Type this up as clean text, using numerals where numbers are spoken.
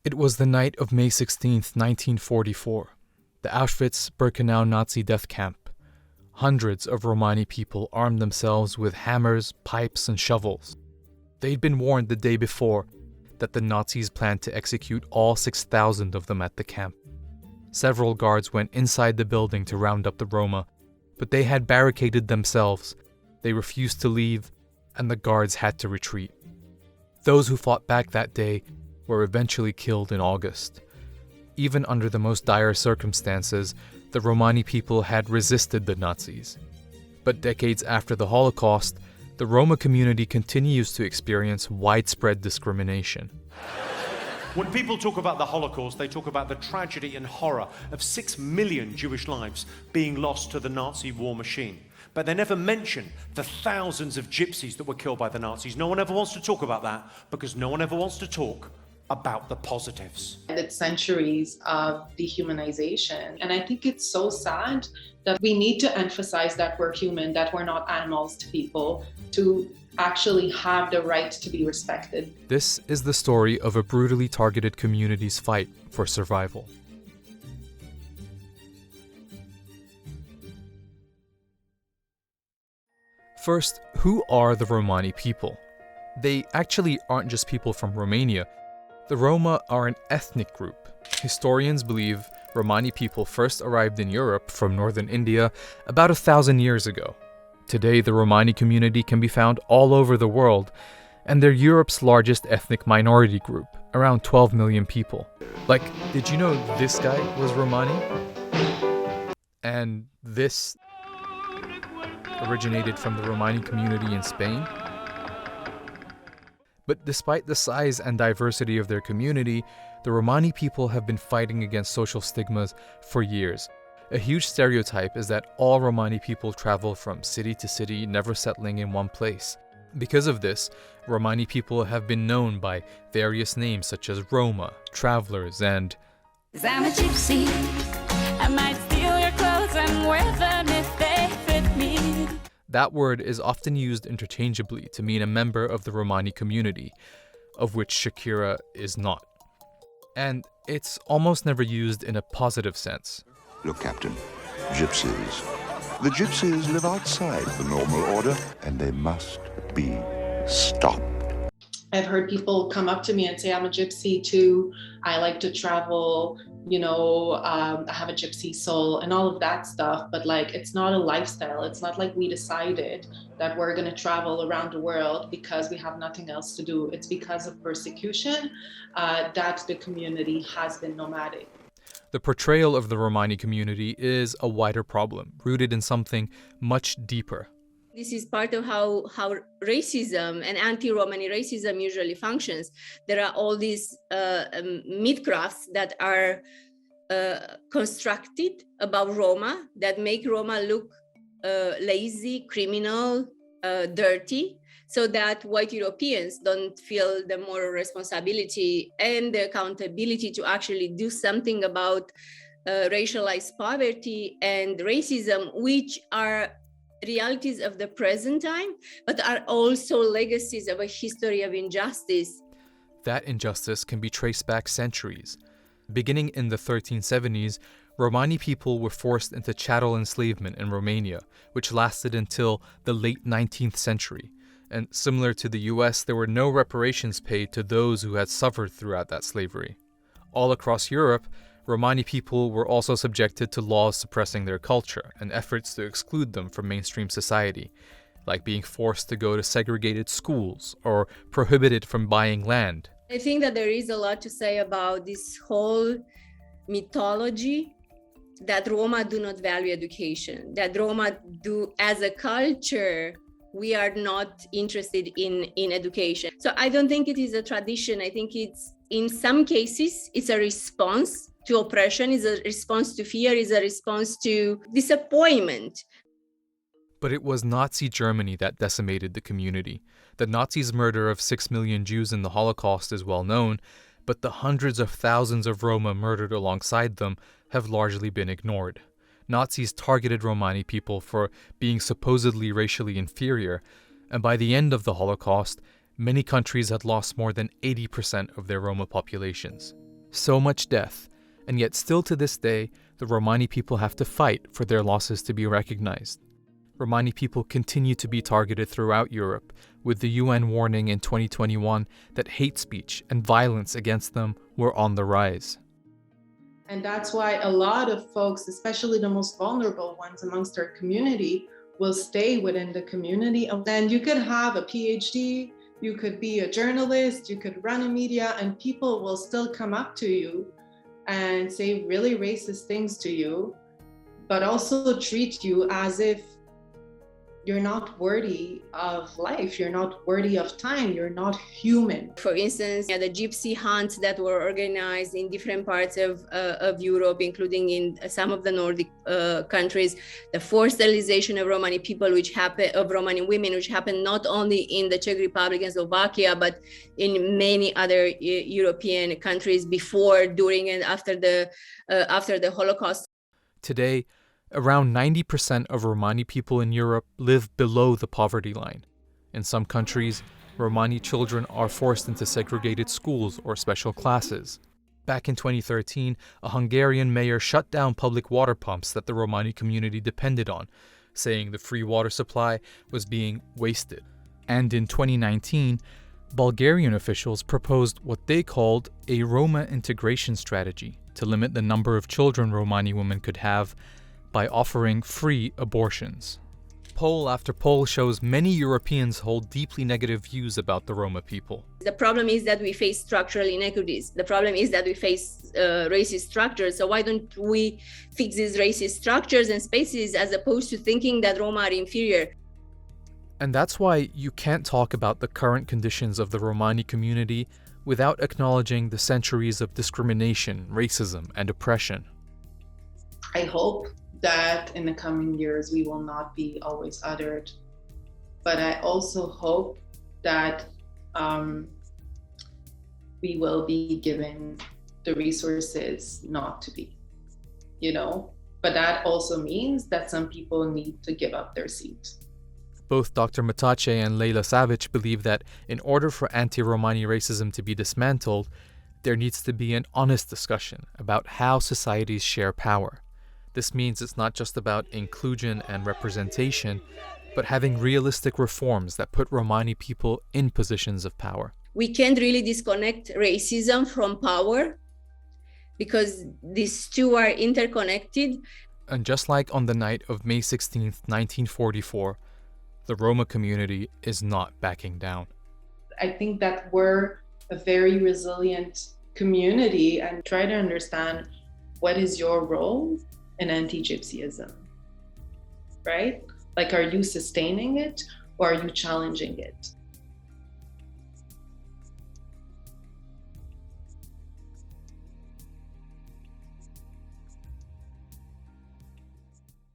It was the night of May 16th, 1944, the Auschwitz-Birkenau Nazi death camp. Hundreds of Romani people armed themselves with hammers, pipes, and shovels. They'd been warned the day before that the Nazis planned to execute all 6,000 of them at the camp. Several guards went inside the building to round up the Roma, but they had barricaded themselves. They refused to leave, and the guards had to retreat. Those who fought back that day were eventually killed in August. Even under the most dire circumstances, the Romani people had resisted the Nazis. But decades after the Holocaust, the Roma community continues to experience widespread discrimination. When people talk about the Holocaust, they talk about the tragedy and horror of 6 million Jewish lives being lost to the Nazi war machine. But they never mention the thousands of gypsies that were killed by the Nazis. No one ever wants to talk about that because no one ever wants to talk about the positives. It's centuries of dehumanization. And I think it's so sad that we need to emphasize that we're human, that we're not animals to people, to actually have the right to be respected. This is the story of a brutally targeted community's fight for survival. First, who are the Romani people? They actually aren't just people from Romania. The Roma are an ethnic group. Historians believe Romani people first arrived in Europe from northern India about 1,000 years ago. Today, the Romani community can be found all over the world, and they're Europe's largest ethnic minority group, around 12 million people. Like, did you know this guy was Romani? And this originated from the Romani community in Spain? But despite the size and diversity of their community, the Romani people have been fighting against social stigmas for years. A huge stereotype is that all Romani people travel from city to city, never settling in one place. Because of this, Romani people have been known by various names such as Roma, travelers, and I'm a gypsy. I might steal your clothes and wear them if they fit me. That word is often used interchangeably to mean a member of the Romani community, of which Shakira is not. And it's almost never used in a positive sense. Look, Captain, gypsies. The gypsies live outside the normal order, and they must be stopped. I've heard people come up to me and say, I'm a gypsy too. I like to travel, I have a gypsy soul and all of that stuff. But like, it's not a lifestyle. It's not like we decided that we're going to travel around the world because we have nothing else to do. It's because of persecution that the community has been nomadic. The portrayal of the Romani community is a wider problem, rooted in something much deeper. This is part of how racism and anti-Romani racism usually functions. There are all these mythcrafts that are constructed about Roma that make Roma look lazy, criminal, dirty, so that white Europeans don't feel the moral responsibility and the accountability to actually do something about racialized poverty and racism, which are realities of the present time, but are also legacies of a history of injustice. That injustice can be traced back centuries. Beginning in the 1370s, Romani people were forced into chattel enslavement in Romania, which lasted until the late 19th century. And similar to the US, there were no reparations paid to those who had suffered throughout that slavery. All across Europe, Romani people were also subjected to laws suppressing their culture and efforts to exclude them from mainstream society, like being forced to go to segregated schools or prohibited from buying land. I think that there is a lot to say about this whole mythology that Roma do not value education, that Roma do as a culture, we are not interested in education. So I don't think it is a tradition. I think it's, in some cases, it's a response to oppression, is a response to fear, is a response to disappointment. But it was Nazi Germany that decimated the community. The Nazis' murder of 6 million Jews in the Holocaust is well known, but the hundreds of thousands of Roma murdered alongside them have largely been ignored. Nazis targeted Romani people for being supposedly racially inferior, and by the end of the Holocaust, many countries had lost more than 80% of their Roma populations. So much death, and yet still to this day, the Romani people have to fight for their losses to be recognized. Romani people continue to be targeted throughout Europe, with the UN warning in 2021 that hate speech and violence against them were on the rise. And that's why a lot of folks, especially the most vulnerable ones amongst our community, will stay within the community. And you could have a PhD, you could be a journalist, you could run a media, and people will still come up to you and say really racist things to you, but also treat you as if you're not worthy of life, you're not worthy of time, you're not human. For instance, the gypsy hunts that were organized in different parts of Europe, including in some of the Nordic countries, the forced sterilization of Romani people, of Romani women, which happened not only in the Czech Republic and Slovakia, but in many other European countries before, during, and after the Holocaust. Today, around 90% of Romani people in Europe live below the poverty line. In some countries, Romani children are forced into segregated schools or special classes. Back in 2013, a Hungarian mayor shut down public water pumps that the Romani community depended on, saying the free water supply was being wasted. And in 2019, Bulgarian officials proposed what they called a Roma integration strategy to limit the number of children Romani women could have by offering free abortions. Poll after poll shows many Europeans hold deeply negative views about the Roma people. The problem is that we face structural inequities. The problem is that we face racist structures. So why don't we fix these racist structures and spaces as opposed to thinking that Roma are inferior? And that's why you can't talk about the current conditions of the Romani community without acknowledging the centuries of discrimination, racism, and oppression. I hope that in the coming years we will not be always uttered. But I also hope that we will be given the resources not to be, But that also means that some people need to give up their seat. Both Dr. Matace and Leila Savic believe that in order for anti-Romani racism to be dismantled, there needs to be an honest discussion about how societies share power. This means it's not just about inclusion and representation, but having realistic reforms that put Romani people in positions of power. We can't really disconnect racism from power because these two are interconnected. And just like on the night of May 16th, 1944, the Roma community is not backing down. I think that we're a very resilient community, and try to understand what is your role in anti-gypsyism, right? Like, are you sustaining it or are you challenging it?